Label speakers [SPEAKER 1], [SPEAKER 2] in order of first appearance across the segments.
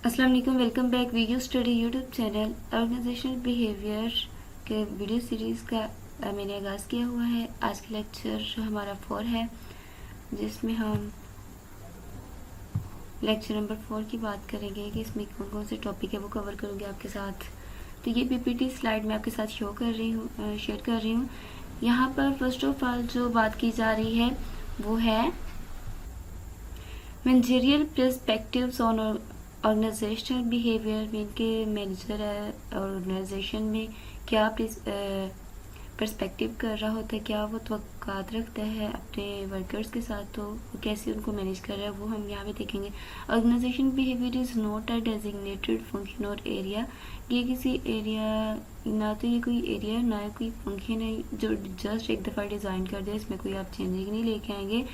[SPEAKER 1] अस्सलाम वालेकुम, welcome back video study YouTube channel. Organisational behaviour के वीडियो सीरीज़ का मैंने आगाज़ किया हुआ है। आज का लेक्चर हमारा 4 है, जिसमें हम लेक्चर नंबर 4 की बात करेंगे कि इसमें कौन कौन से टॉपिक है वो कवर करूँगी आपके साथ। तो ये पीपीटी स्लाइड मैं आपके साथ शेयर कर रही हूँ। यहाँ पर फर्स्ट ऑफ ऑल जो बात की जा रही है वो है managerial perspectives on organisational behaviour में इनके मैनेजर है ऑर्गेनाइजेशन में क्या पर्सपेक्टिव कर रहा होता है, क्या वो तवक्कात रखता है अपने वर्कर्स के साथ, तो वो कैसे उनको मैनेज कर रहा है वो हम यहाँ पे देखेंगे। Organisation behaviour is not a designated function और एरिया। ये किसी एरिया, ना तो ये कोई एरिया ना कोई फंक्शन है जो जस्ट एक दफ़ा डिज़ाइन कर दे, इसमें कोई आप चेंजिंग नहीं लेके आएंगे।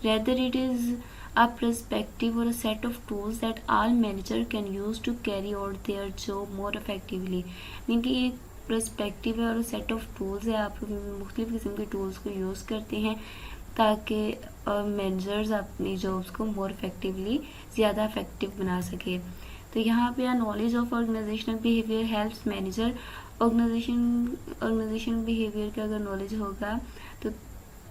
[SPEAKER 1] Rather it is a perspective or a set of tools that all manager can use to carry out their job more effectively। Mean कि एक पर्सपेक्टिव है और सेट ऑफ टूल्स है, आप मुख्तलिफ किस्म के टूल्स को यूज़ करते हैं ताकि मैनेजर्स अपनी जॉब्स को मोर इफेक्टिवली ज़्यादा इफेक्टिव बना सके। तो यहाँ पे knowledge of organisational behaviour helps manager. Organisation behaviour का अगर नॉलेज होगा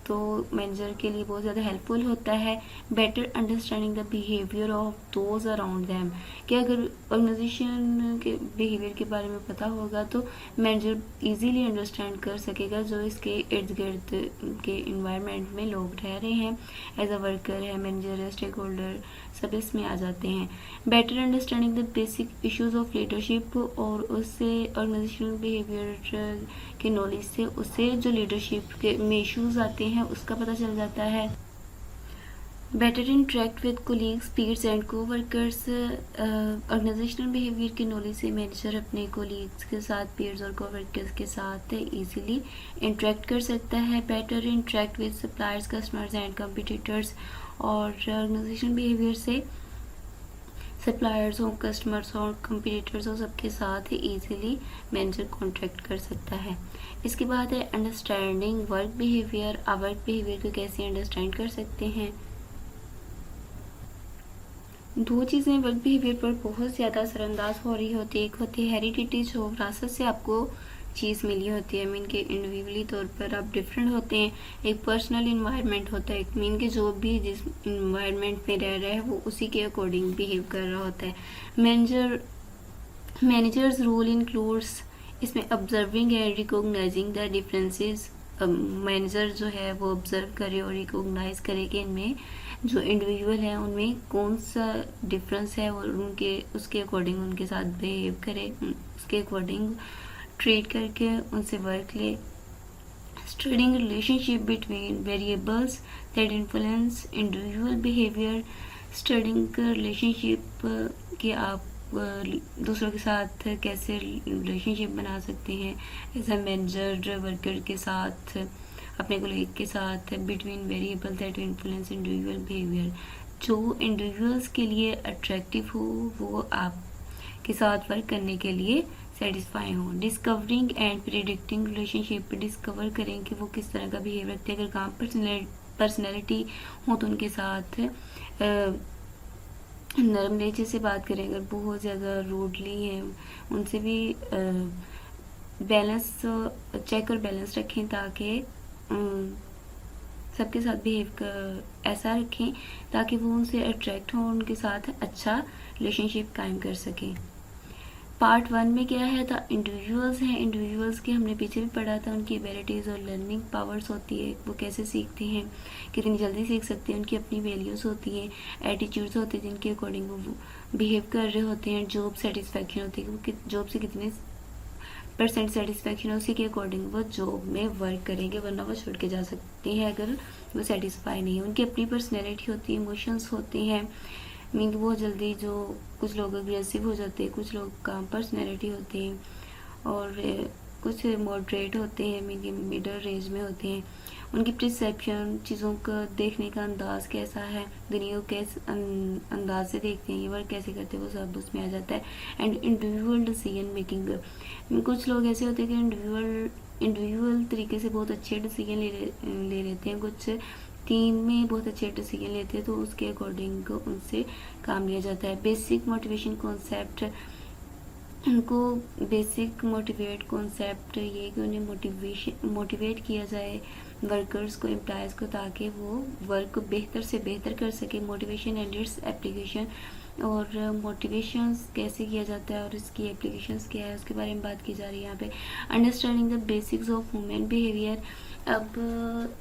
[SPEAKER 1] तो मैनेजर के लिए बहुत ज़्यादा हेल्पफुल होता है। Better understanding the behaviour of those around them, कि अगर ऑर्गेनाइजेशन के बिहेवियर के बारे में पता होगा तो मैनेजर इजीली अंडरस्टैंड कर सकेगा जो इसके इर्द गिर्द के इन्वायरमेंट में लोग रह रहे हैं। एज अ वर्कर है, मैनेजर है, स्टेक होल्डर, सब इसमें आ जाते हैं। Better understanding the basic issues of leadership, और उससे ऑर्गेनाइजेशनल बिहेवियर के नॉलेज से उससे जो लीडरशिप के में इश्यूज आते हैं उसका पता चल जाता है। Better interact with colleagues, peers and coworkers. Organisational behaviour के नॉलेज से मैनेजर अपने कोलीग्स के साथ, पीयर्स और को वर्कर्स के साथ इजीली इंटरेक्ट कर सकता है। Better interact with suppliers, customers and competitors, और ऑर्गेनाइजेशनल बिहेवियर से सप्लायर्स हो, कस्टमर्स हो, कंपटीटर्स हो, सबके साथ ही ईजिली मैनेजर कॉन्ट्रैक्ट कर सकता है। इसके बाद है अंडरस्टैंडिंग वर्क बिहेवियर। आप वर्क बिहेवियर को कैसे अंडरस्टैंड कर सकते हैं। दो चीज़ें वर्क बिहेवियर पर बहुत ज़्यादा असरअंदाज हो रही होती है। एक होती है हेरिडिटी, जो विरासत से आपको चीज़ मिली होती है, मीन के इंडिविजुअली तौर पर आप डिफरेंट होते हैं। एक पर्सनल इन्वायरमेंट होता है, मीन के जो भी जिस इन्वायरमेंट में रह रहा है वो उसी के अकॉर्डिंग बिहेव कर रहा होता है। मैनेजर्स रोल इंक्लूड्स इसमें observing and recognising the differences. Manager जो है वो ऑब्जर्व करे और रिकॉग्नाइज करे कि इनमें जो इंडिविजुअल है उनमें कौन सा डिफरेंस है और उसके अकॉर्डिंग उनके साथ बिहेव करे, उसके अकॉर्डिंग ट्रीट करके उनसे वर्क ले। Studying relationship between variables that influence individual behaviour. Studying relationship कि आप दूसरों के साथ कैसे रिलेशनशिप बना सकते हैं, एज अ मैनेजर वर्कर के साथ, अपने कोलीग के साथ। Between variable that influence individual behaviour, जो इंडिविजुअल्स के लिए अट्रैक्टिव हो वो आप के साथ वर्क करने के लिए सेटिस्फाई हो। Discovering and predicting relationship, discover करें कि वो किस तरह का बिहेव रखते हैं। अगर काम पर्सनैलिटी हो तो उनके साथ नरम नेचर से बात करें, अगर बहुत ज़्यादा रूडली हैं उनसे भी बैलेंस चेक और बैलेंस रखें ताकि सबके साथ बिहेव ऐसा रखें ताकि वो उनसे अट्रैक्ट हों, उनके साथ अच्छा रिलेशनशिप कायम कर सकें। पार्ट 1 में क्या है था, इंडिविजुअल्स हैं। इंडिविजुअल्स के हमने पीछे भी पढ़ा था, उनकी एबिलिटीज़ और लर्निंग पावर्स होती है, वो कैसे सीखते हैं, कितनी जल्दी सीख सकते हैं, उनकी अपनी वैल्यूज़ होती हैं, एटीट्यूड्स होते हैं जिनके अकॉर्डिंग वो बिहेव कर रहे होते हैं। जॉब सेटिस्फेक्शन होती है कि वो जॉब से कितने % सेटिस्फेक्शन है, उसी के अकॉर्डिंग वो जॉब में वर्क करेंगे, वरना वो छोड़ के जा सकते हैं अगर वो सेटिस्फाई नहीं है। उनकी अपनी पर्सनैलिटी होती है, इमोशंस होते हैं, मीन बहुत जल्दी जो कुछ लोग अग्रेसिव हो जाते हैं, कुछ लोग काम पर्सनैलिटी होते हैं और कुछ मॉडरेट होते हैं, मीन मिडल रेंज में होते हैं। उनकी परसेप्शन, चीज़ों का देखने का अंदाज़ कैसा है, दुनिया को कैसे अंदाज से देखते हैं, ये वर्क कैसे करते हैं, वो सब उसमें आ जाता है। एंड इंडिविजुअल डिसीजन मेकिंग, कुछ लोग ऐसे होते हैं कि इंडिविजुअल तरीके से बहुत अच्छे डिसीजन ले लेते हैं, कुछ टीम में बहुत अच्छे डिसीजन लेते हैं तो उसके अकॉर्डिंग उनसे काम लिया जाता है। बेसिक मोटिवेशन कॉन्सेप्ट, उनको बेसिक मोटिवेट कॉन्सेप्ट ये कि उन्हें मोटिवेट किया जाए वर्कर्स को, एम्प्लॉयज़ को, ताकि वो वर्क बेहतर से बेहतर कर सके। मोटिवेशन एंड इट्स एप्लीकेशन, और मोटिवेशंस कैसे किया जाता है और इसकी एप्लीकेशंस क्या है उसके बारे में बात की जा रही है यहाँ पे। Understanding the basics of human behaviour. अब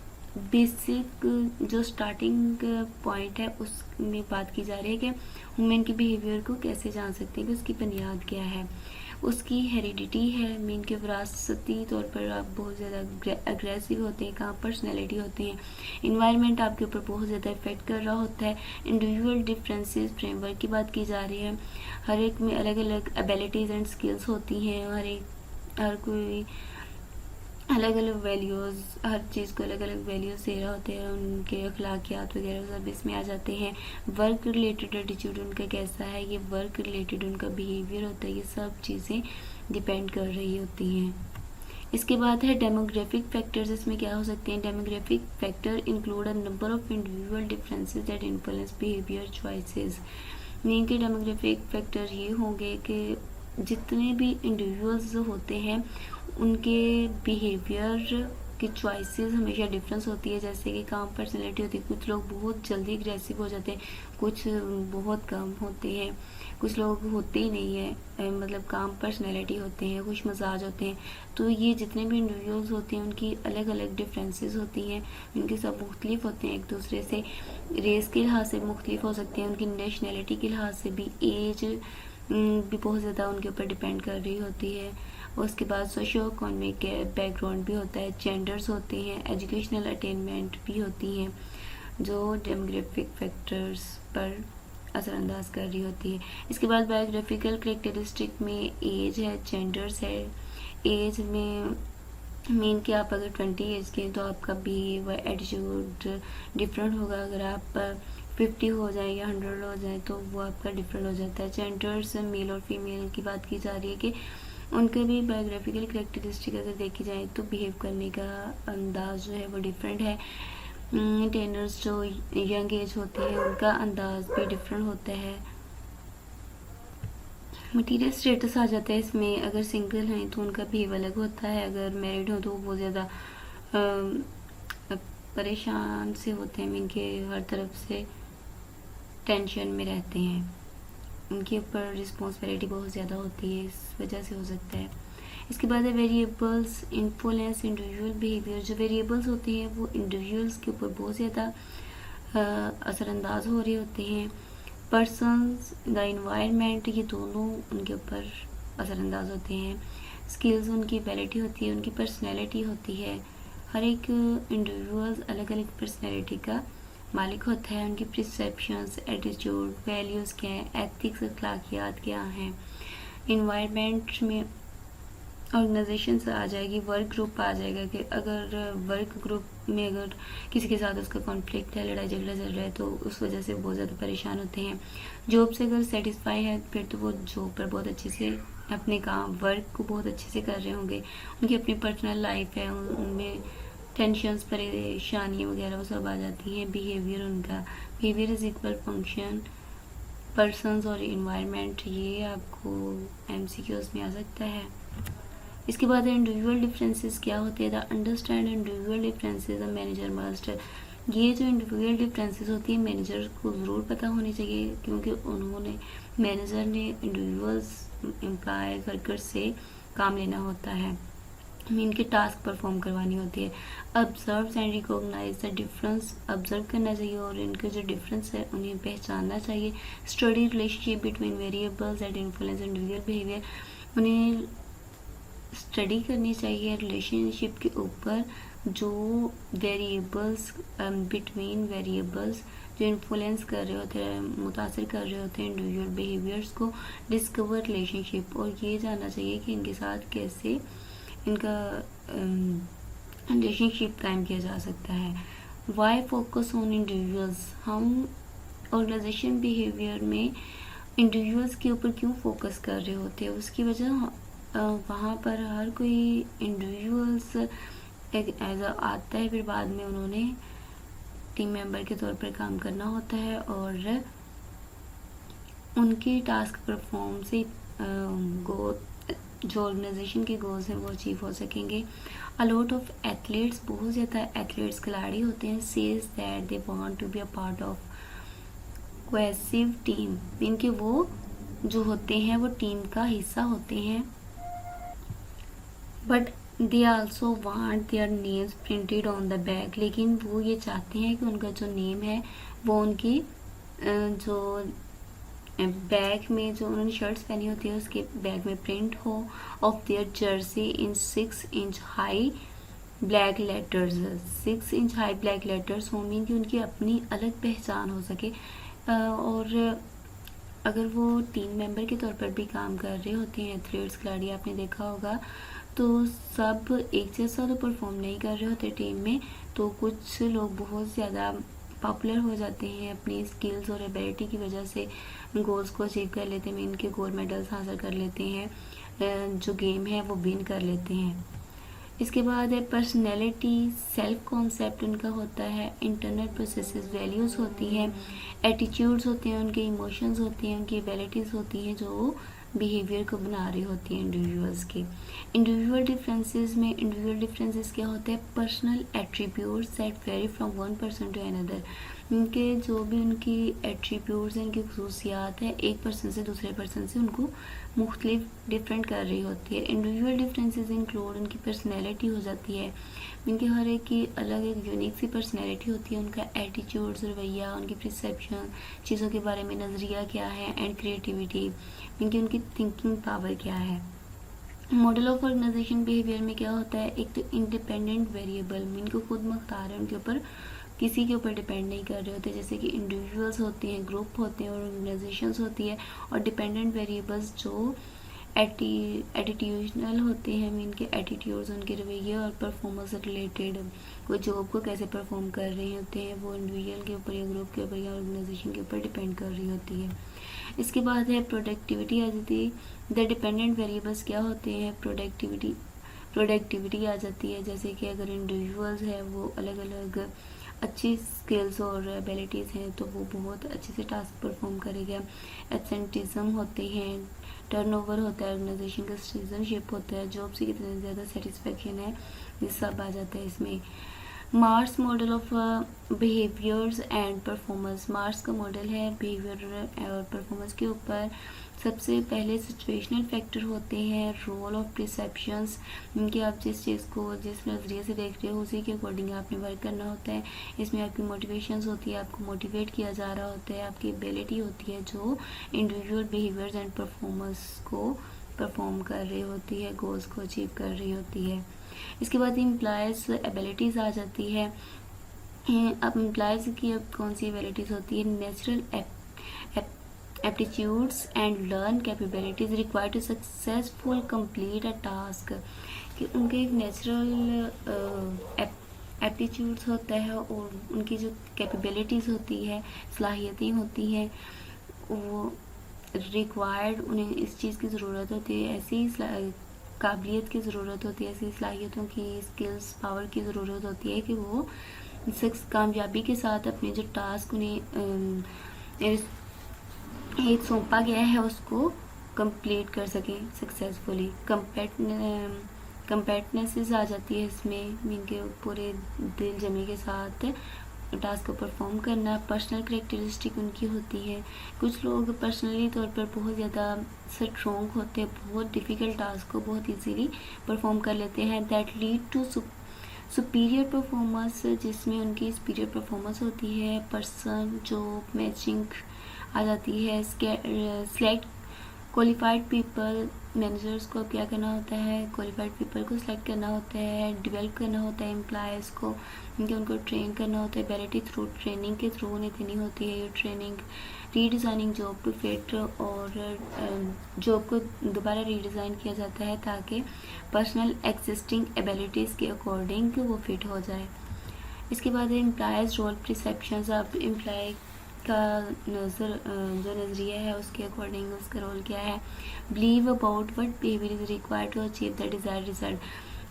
[SPEAKER 1] बेसिक जो स्टार्टिंग पॉइंट है उसमें बात की जा रही है कि ह्यूमन के बिहेवियर को कैसे जान सकते हैं कि उसकी बुनियाद क्या है। उसकी हेरिडिटी है, मीन के विरासती तौर पर आप बहुत ज़्यादा अग्रेसिव होते हैं, कहाँ पर्सनैलिटी होते हैं। इन्वायरमेंट आपके ऊपर बहुत ज़्यादा इफेक्ट कर रहा होता है। इंडिविजुअल डिफरेंसेस फ्रेमवर्क की बात की जा रही है। हर एक में अलग अलग एबिलिटीज़ एंड स्किल्स होती हैं। हर कोई अलग अलग वैल्यूज़, हर चीज़ को अलग अलग वैल्यूज़ दे रहा होते हैं, उनके अखलाकियात वगैरह सब इसमें आ जाते हैं। वर्क रिलेटेड एटीट्यूड उनका कैसा है, ये वर्क रिलेटेड उनका बिहेवियर होता है, ये सब चीज़ें डिपेंड कर रही होती हैं। इसके बाद है डेमोग्राफिक फैक्टर्स। इसमें क्या हो सकते हैं? Demographic factor include a number of individual differences that influence behaviour choices. Main के डेमोग्राफिक फैक्टर ये होंगे कि जितने भी इंडिविजुअल्स होते हैं उनके बिहेवियर की चॉइसेस हमेशा डिफरेंस होती है। जैसे कि काम पर्सनैलिटी होती है, कुछ लोग बहुत जल्दी एग्रेसिव हो जाते हैं, कुछ बहुत कम होते हैं, कुछ लोग होते ही नहीं है, मतलब काम पर्सनैलिटी होते हैं, कुछ मजाज होते हैं। तो ये जितने भी इंडिविजुअल्स होते हैं उनकी अलग अलग डिफरेंसेस होती हैं, उनके सब मुख्तलिफ होते हैं एक दूसरे से। रेस के लिहाज से मुख्तलिफ हो सकते हैं, उनकी नेशनैलिटी के लिहाज से भी, एज भी बहुत ज़्यादा उनके ऊपर डिपेंड कर रही होती है। उसके बाद सोशो इकोनॉमिक बैकग्राउंड भी होता है, जेंडर्स होते हैं, एजुकेशनल अटेनमेंट भी होती हैं जो डेमोग्राफिक फैक्टर्स पर असरअंदाज कर रही होती है। इसके बाद बायोग्राफिकल करेक्टरिस्टिक में एज है, जेंडर्स है। एज में मीन कि आप अगर 20 एज के हैं तो आपका बिहेवियर एटीट्यूड डिफरेंट होगा। अगर आप 50 हो जाए या 100 हो जाए तो वो आपका डिफरेंट हो जाता है। जेंडर्स मेल और फीमेल की बात की जा रही है कि उनके भी बायोग्राफिकल करेक्टरिस्टिक अगर देखी जाए तो बिहेव करने का अंदाज जो है वो डिफरेंट है। टेनर्स जो यंग एज होती है उनका अंदाज भी डिफरेंट होता है। मटीरियल स्टेटस आ जाता है इसमें। अगर सिंगल हैं तो उनका बिहेव अलग होता है, अगर मैरिड हो तो वो ज़्यादा परेशान से होते हैं, मीन के हर तरफ से टेंशन में रहते हैं, उनके ऊपर रिस्पॉन्सिबिलिटी बहुत ज़्यादा होती है, इस वजह से हो सकता है। इसके बाद है वेरिएबल्स इन्फ्लुएंस इंडिविजुअल बिहेवियर। जो वेरिएबल्स होते हैं वो इंडिविजुअल्स के ऊपर बहुत ज़्यादा असरअंदाज हो रहे होते हैं। पर्सनस, द इन्वायरमेंट, ये दोनों उनके ऊपर असरअंदाज होते हैं। स्किल्स उनकी एबिलिटी होती है, उनकी पर्सनैलिटी होती है। हर एक इंडिविजुअल्स अलग अलग पर्सनैलिटी का मालिक होता है। उनकी परसेप्शंस, एटीट्यूड, वैल्यूज़ क्या हैं, एथिक्स, अखलाकियात क्या हैं। इन्वायरमेंट में ऑर्गेनाइजेशन से आ जाएगी, वर्क ग्रुप आ जाएगा कि अगर वर्क ग्रुप में अगर किसी के साथ उसका कॉन्फ्लिक्ट है, लड़ाई झगड़ा चल रहा है तो उस वजह से बहुत ज़्यादा परेशान होते हैं। जॉब से अगर सेटिस्फाई है फिर तो वो जॉब पर बहुत अच्छे से अपने काम वर्क को बहुत अच्छे से कर रहे होंगे। उनकी अपनी पर्सनल लाइफ है, उनमें टेंशन्स, परेशानियाँ वगैरह वो सब आ जाती हैं। बिहेवियर उनका, behaviour is equal function persons और इन्वायरमेंट, ये आपको MCQs में आ सकता है। इसके बाद इंडिविजुअल डिफरेंसेस क्या होते हैं? The understand individual differences a manager must. ये जो इंडिविजुअल डिफरेंसेस होती है मैनेजर को ज़रूर पता होनी चाहिए, क्योंकि मैनेजर ने इंडिविजुअल्स एम्प्लॉय वर्कर्स से काम लेना होता है, इनके टास्क परफॉर्म करवानी होती है। Observe and recognise the difference, observe करना चाहिए और इनके जो डिफरेंस है उन्हें पहचानना चाहिए। Study relationship between variables that influence individual behaviour, उन्हें स्टडी करनी चाहिए रिलेशनशिप के ऊपर जो वेरिएबल्स बिटवीन वेरिएबल्स जो इन्फ्लुएंस कर रहे होते हैं, मुतासर कर रहे होते हैं इंडिविजुअल बिहेवियर्स को। डिस्कवर रिलेशनशिप, और ये जानना चाहिए कि इनके साथ कैसे इनका रिलेशनशिप कायम किया जा सकता है। वाई फोकस ऑन इंडिविजुअल्स, हम ऑर्गेनाइजेशन बिहेवियर में इंडिविजुअल्स के ऊपर क्यों फोकस कर रहे होते हैं? उसकी वजह वहाँ पर हर कोई इंडिविजुअल्स एक एज आता है, फिर बाद में उन्होंने टीम मेंबर के तौर पर काम करना होता है और उनकी टास्क परफॉर्म से गो जो ऑर्गेनाइजेशन के गोल्स हैं वो अचीव हो सकेंगे। अ लॉट ऑफ एथलीट्स, बहुत ज़्यादा एथलीट्स खिलाड़ी होते हैं, says that they want to be a part of cohesive team, इनके वो जो होते हैं वो टीम का हिस्सा होते हैं, but they also want their names printed on the bag, लेकिन वो ये चाहते हैं कि उनका जो नेम है वो उनकी जो बैग में जो उन्होंने शर्ट्स पहनी होती है उसके बैग में प्रिंट हो of their Jersey in 6 inch high black letters. 6 inch high black letters हो, मीन कि उनकी अपनी अलग पहचान हो सके। और अगर वो टीम मेंबर के तौर पर भी काम कर रहे होते हैं एथलीट्स खिलाड़ी, आपने देखा होगा तो सब एक जैसा तो परफॉर्म नहीं कर रहे होते टीम में, तो कुछ लोग बहुत ज़्यादा पॉपुलर हो जाते हैं अपनी स्किल्स और एबिलिटी की वजह से, गोल्स को अचीव कर लेते हैं, इनके गोल्ड मेडल्स हासिल कर लेते हैं, जो गेम है वो विन कर लेते हैं। इसके बाद है पर्सनैलिटी, सेल्फ कॉन्सेप्ट उनका होता है, इंटरनल प्रोसेसेस वैल्यूज़ होती हैं, एटीट्यूड्स होते हैं, उनके इमोशंस होते हैं, उनकी एबिलिटीज़ होती हैं जो बिहेवियर को बना रही होती हैं इंडिविजुअल्स के। इंडिविजुअल डिफरेंसेस में इंडिविजुअल डिफरेंसेस क्या होते हैं? Personal attributes that vary from one person to another, उनके जो भी उनकी एट्रीब्यूट्स हैं, उनकी खसूसियात है, एक पर्सन से दूसरे पर्सन से उनको मुख्तलिफ डिफरेंट कर रही होती है। इंडिविजुअल डिफरेंसेस इंक्लूड उनकी पर्सनैलिटी हो जाती है, उनके हर एक की अलग एक यूनिक सी पर्सनैलिटी होती है, उनका एटीट्यूड्स, रवैया, उनकी परसेप्शन, चीज़ों के बारे में नज़रिया क्या है, एंड क्रिएटिविटी, उनकी थिंकिंग पावर क्या है। मॉडल ऑफ ऑर्गेनाइजेशन बिहेवियर में क्या होता है? एक तो इंडिपेंडेंट वेरिएबल, इनको खुद मुख्तार है, उनके ऊपर किसी के ऊपर डिपेंड नहीं कर रहे होते, जैसे कि इंडिविजुअल्स होते हैं, ग्रुप होते हैं और ऑर्गेनाइजेशंस होती है। और डिपेंडेंट वेरिएबल्स जो एटीट्यूशनल होते हैं, मीन के एटीट्यूड्स, उनके रवैये और परफॉर्मेंस से रिलेटेड, कोई जॉब को कैसे परफॉर्म कर रहे होते हैं वो इंडिविजुअल के ऊपर या ग्रुप के ऊपर या ऑर्गेनाइजेशन के ऊपर डिपेंड कर रही होती है। इसके बाद है प्रोडक्टिविटी आ जाती है। द डिपेंडेंट वेरिएबल्स क्या होते हैं? प्रोडक्टिविटी आ जाती है, जैसे कि अगर इंडिविजुअल्स है वो अलग अलग अच्छी स्किल्स और एबिलिटीज़ हैं तो वो बहुत अच्छे से टास्क परफॉर्म करेगा। एब्सेंटिज्म होते हैं, टर्नओवर होता है, ऑर्गेनाइजेशन का सिटीजनशिप होता है, जॉब से कितना ज़्यादा सेटिस्फेक्शन है, ये सब आ जाता है इसमें। Mars model of behaviours and performance, Mars का मॉडल है बिहेवियर और परफॉर्मेंस के ऊपर। सबसे पहले सिचुएशनल फैक्टर होते हैं, रोल ऑफ परसेप्शंस, इनके आप जिस चीज़ को जिस नज़रिए से देख रहे हो उसी के अकॉर्डिंग आपने वर्क करना होता है। इसमें आपकी मोटिवेशंस होती है, आपको मोटिवेट किया जा रहा होता है, आपकी एबिलिटी होती है जो इंडिविजुअल बिहेवियर्स एंड परफॉर्मेंस को परफॉर्म कर रही होती है, गोल्स को अचीव कर रही होती है। इसके बाद एम्प्लॉयज़ एबिलिटीज़ आ जाती है। अब एम्प्लॉयज़ की अब कौन सी एबिलिटीज़ होती है? Natural aptitudes and learn capabilities required to successful complete a task, कि उनके एक नेचुरल एप्टीट्यूड्स होता है और उनकी जो कैपेबिलिटीज़ होती है, सलाहियतें होती हैं, वो रिक्वायर्ड, उन्हें इस चीज़ की ज़रूरत होती है, ऐसी काबिलियत की ज़रूरत होती है, ऐसी सलाहियतों की, स्किल्स, पावर की ज़रूरत होती है कि वो कामयाबी के साथ अपने जो टास्क उन्हें एक सौंपा गया है उसको कंप्लीट कर सकें सक्सेसफुली। कंपेटनेसेस आ जाती है इसमें, इनके पूरे दिल जमे के साथ टास्क को परफॉर्म करना। पर्सनल करेक्टरिस्टिक उनकी होती है, कुछ लोग पर्सनली तौर पर बहुत ज़्यादा स्ट्रॉन्ग होते हैं, बहुत डिफ़िकल्ट टास्क को बहुत इजीली परफॉर्म कर लेते हैं। That lead to superior performance, जिसमें उनकी सुपीरियर परफॉर्मेंस होती है। पर्सन जॉब मैचिंग आ जाती है। सिलेक्ट क्वालिफाइड पीपल, मैनेजर्स को क्या करना होता है? क्वालिफाइड पीपल को सिलेक्ट करना होता है, डेवलप करना होता है एम्प्लॉयज़ को, उनको ट्रेन करना होता है, एबिलिटी थ्रू ट्रेनिंग के थ्रू उन्हें देनी होती है ये training. Redesigning job to fit, और जॉब को दोबारा रीडिज़ाइन किया जाता है ताकि पर्सनल एग्जिस्टिंग एबिलिटीज़ के अकॉर्डिंग वो फिट हो जाए। इसके बाद है एम्प्लॉयज़ रोल परसेप्शंस। अब एम्प्लॉय का जो नज़रिया है उसके अकॉर्डिंग उसका रोल क्या है? Believe about what behaviour is required to achieve the desired result.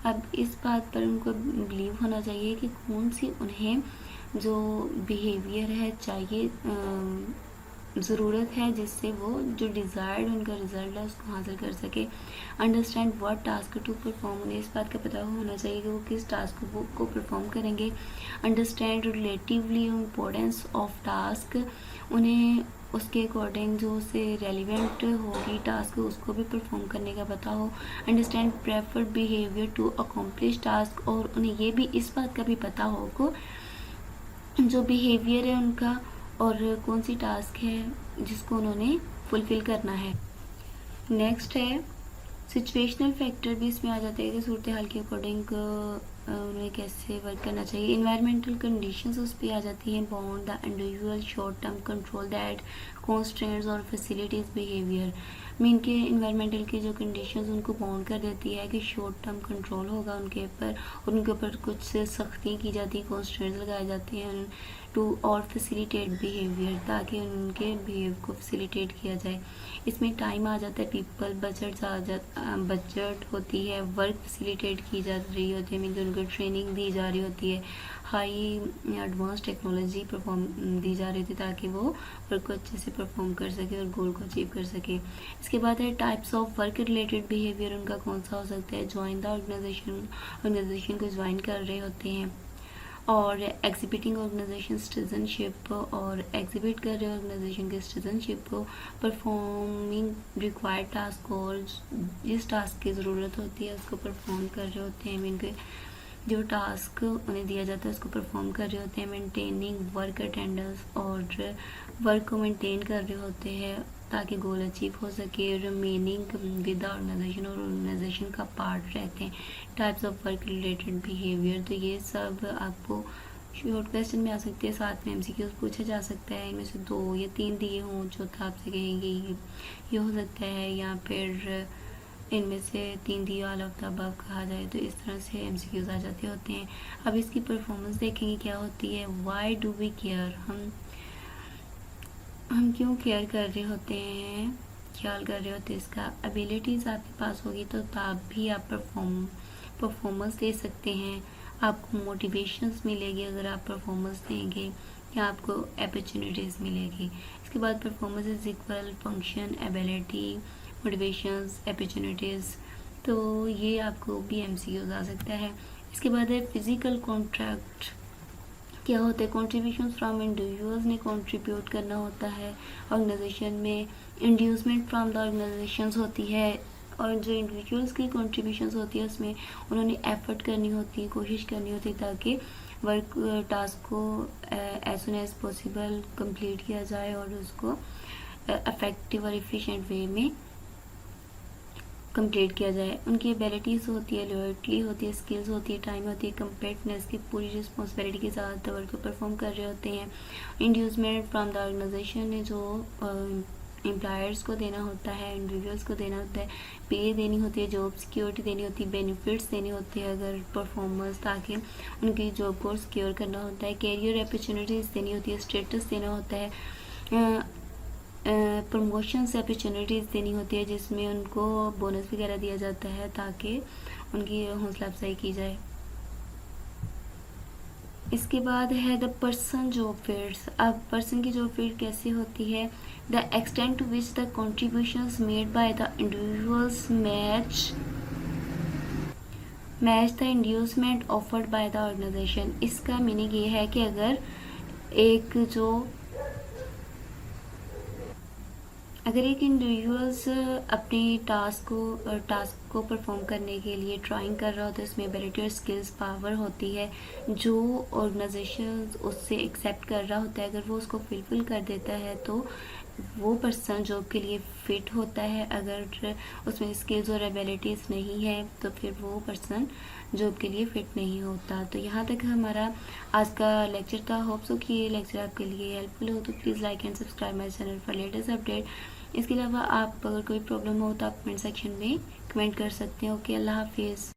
[SPEAKER 1] अब इस बात पर उनको बिलीव होना चाहिए कि कौन सी उन्हें जो बिहेवियर है चाहिए, ज़रूरत है जिससे वो जो डिज़ायर्ड उनका रिज़ल्ट है उसको हासिल कर सके। Understand what task to perform, उन्हें इस बात का पता होना चाहिए कि वो किस टास्क को परफॉर्म करेंगे। Understand relatively importance of task, उन्हें उसके अकॉर्डिंग जो उससे रेलिवेंट होगी टास्क उसको भी परफॉर्म करने का पता हो। Understand preferred behaviour to accomplish task, और उन्हें ये भी इस बात का भी पता होगा जो बिहेवियर है उनका और कौन सी टास्क है जिसको उन्होंने फुलफ़िल करना है। नेक्स्ट है सिचुएशनल फैक्टर भी इसमें आ जाते हैं कि सूरत हाल के अकॉर्डिंग उन्हें कैसे वर्क करना चाहिए। इन्वायरमेंटल कंडीशंस उस पर आ जाती हैं। Bound the individual short term control that constraints और फैसिलिटीज़ बिहेवियर, मीन के इन्वायरमेंटल की जो कंडीशंस उनको बाउंड कर देती है कि शॉर्ट टर्म कंट्रोल होगा उनके ऊपर और उनके ऊपर कुछ सख्ती की जाती है, कॉन्स्ट्रेंट्स लगाए जाते हैं टू और फैसिलिटेट बिहेवियर, ताकि उनके बिहेव को फैसिलिटेट किया जाए। इसमें टाइम आ जाता है, पीपल बजट होती है, वर्क फैसिलिटेट की जा रही होती है, मीन उनको ट्रेनिंग दी जा रही होती है, high advance technology perform the जा रही थी ताकि वो वर्क को अच्छे से परफॉर्म कर सके और गोल को अचीव कर सके। इसके बाद है types of work related behaviour, उनका कौन सा हो सकता है। ज्वाइन द ऑर्गेनाइजेशन को ज्वाइन कर रहे होते हैं, और एग्जिबिटिंग ऑर्गेनाइजेशन सिटीजनशिप, और एग्जिबिट कर रहे ऑर्गेनाइजेशन के सिटीजनशिप को। परफॉर्मिंग रिक्वायर्ड टास्क, और जिस टास्क की ज़रूरत होती है उसको परफॉर्म कर रहे होते हैं, मीन के जो टास्क उन्हें दिया जाता है उसको परफॉर्म कर रहे होते हैं। मेंटेनिंग वर्क अटेंडेंस, और वर्क को मेंटेन कर रहे होते हैं ताकि गोल अचीव हो सके। रिमेनिंग विद ऑर्गेनाइजेशन, और ऑर्गेनाइजेशन का पार्ट रहते हैं। Types of work related behaviour, तो ये सब आपको शॉर्ट क्वेश्चन में आ सकते हैं, साथ में एमसीक्यूज पूछा जा सकता है। इनमें से 2 या 3 दिए हों, चौथा आपसे कहेंगे ये हो सकता है, या फिर इनमें से 3 दिए ऑल ऑफ द अबव कहा जाए, तो इस तरह से एमसीक्यूज आ जाते होते हैं। अब इसकी परफॉर्मेंस देखेंगे क्या होती है। वाई डू वी केयर, हम क्यों केयर कर रहे होते हैं, ख्याल कर रहे होते हैं इसका। एबिलिटीज़ आपके पास होगी तो तब भी आप परफॉर्मेंस दे सकते हैं, आपको मोटिवेशंस मिलेगी अगर आप परफॉर्मेंस देंगे, या आपको अपॉर्चुनिटीज़ मिलेगी। इसके बाद performance is equal function ability motivations opportunities, तो ये आपको भी एमसीक्यूज आ सकता है। इसके बाद है फिजिकल कॉन्ट्रैक्ट, क्या होता है। कॉन्ट्रीब्यूशन फ्रॉम इंडिविजुअल्स ने कंट्रीब्यूट करना होता है ऑर्गेनाइजेशन में। इंड्यूसमेंट फ्रॉम द ऑर्गेनाइजेशंस होती है, और जो इंडिविजुअल्स की कंट्रीब्यूशंस होती है उसमें उन्होंने एफर्ट करनी होती है, कोशिश करनी होती है ताकि वर्क टास्क को as soon as possible complete किया जाए और उसको इफेक्टिव और एफिशिएंट वे में कंप्लीट किया जाए। उनकी एबिलिटीज़ होती है, लॉयल्टी होती है, स्किल्स होती है, टाइम होती है, कम्पेटनेस की पूरी रिस्पॉन्सिबिलिटी के साथ वर्क को परफॉर्म कर रहे होते हैं। इंड्यूसमेंट फ्रॉम द ऑर्गेनाइजेशन ने जो एम्प्लॉयर्स को देना होता है, इंडिविजुअल्स को देना होता है, पे देनी होती है, जॉब सिक्योरिटी देनी होती है, बेनिफिट्स देनी होती है अगर परफॉर्मेंस, ताकि उनकी जॉब को सिक्योर करना होता है। कैरियर अपॉर्चुनिटीज़ देनी होती है, स्टेटस देना होता है, प्रमोशन से अपॉर्चुनिटीज़ देनी होती है जिसमें उनको बोनस वगैरह दिया जाता है ताकि उनकी हौसला अफजाई की जाए। इसके बाद है द पर्सन जॉब फेयर्स। अब पर्सन की जॉब फेयर कैसे होती है। The extent to which the contributions made by the individuals match the inducement offered by the organisation. इसका मीनिंग ये है कि अगर एक इंडिविजुअल्स अपने टास्क को परफॉर्म करने के लिए ट्राइंग कर रहा होता है, उसमें एबिलिटी और स्किल्स पावर होती है जो ऑर्गेनाइजेशन उससे एक्सेप्ट कर रहा होता है, अगर वो उसको फुलफिल कर देता है तो वो पर्सन जॉब के लिए फ़िट होता है। अगर उसमें स्किल्स और एबिलिटीज़ नहीं है तो फिर वो पर्सन जॉब के लिए फ़िट नहीं होता। तो यहाँ तक हमारा आज का लेक्चर था। होप सो कि ये लेक्चर आपके लिए हेल्पफुल हो, तो please like and subscribe my channel for latest update. इसके अलावा आप अगर कोई प्रॉब्लम हो तो आप कमेंट सेक्शन में कमेंट कर सकते हैं। ओके, अल्लाह हाफिज़।